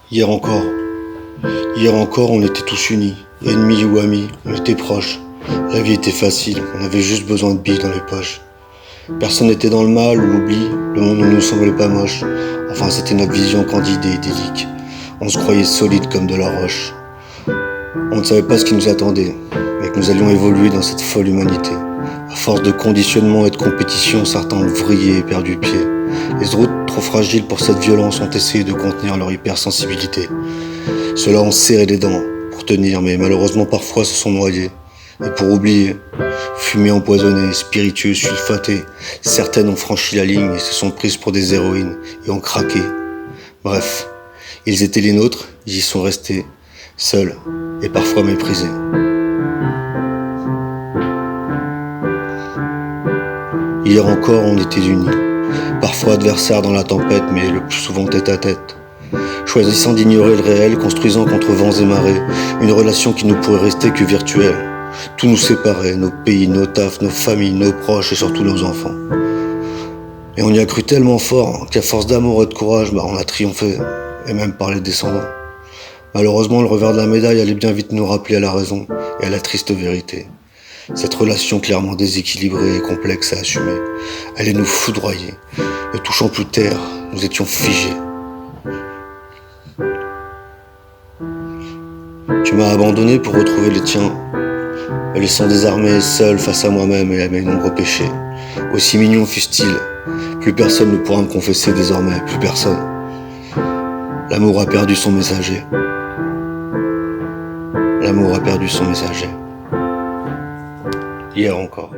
Hier encore, hier encore, on était tous unis, ennemis ou amis, on était proches. La vie était facile, on avait juste besoin de billes dans les poches. Personne n'était dans le mal ou l'oubli, le monde ne nous semblait pas moche. Enfin, c'était notre vision candide et idyllique. On se croyait solide comme de la roche. On ne savait pas ce qui nous attendait, mais que nous allions évoluer dans cette folle humanité. À force de conditionnement et de compétition, certains ont vrillé et perdu pied. Les autres, trop fragiles pour cette violence, ont essayé de contenir leur hypersensibilité. Ceux-là ont serré les dents pour tenir, mais malheureusement parfois se sont noyés. Et pour oublier, fumée empoisonnée, spiritueux sulfatés, certaines ont franchi la ligne et se sont prises pour des héroïnes et ont craqué. Bref, ils étaient les nôtres, ils y sont restés, seuls et parfois méprisés. Hier encore, on était unis, parfois adversaires dans la tempête, mais le plus souvent tête à tête. Choisissant d'ignorer le réel, construisant contre vents et marées, une relation qui ne pourrait rester que virtuelle. Tout nous séparait, nos pays, nos tafs, nos familles, nos proches et surtout nos enfants. Et on y a cru tellement fort qu'à force d'amour et de courage, on a triomphé, et même par les descendants. Malheureusement, le revers de la médaille allait bien vite nous rappeler à la raison et à la triste vérité. Cette relation clairement déséquilibrée et complexe à assumer allait nous foudroyer. Ne touchant plus terre, nous étions figés. Tu m'as abandonné pour retrouver les tiens, me laissant désarmé, seul face à moi-même et à mes nombreux péchés. Aussi mignons fussent-ils, plus personne ne pourra me confesser désormais, plus personne. L'amour a perdu son messager. L'amour a perdu son messager. Hier encore.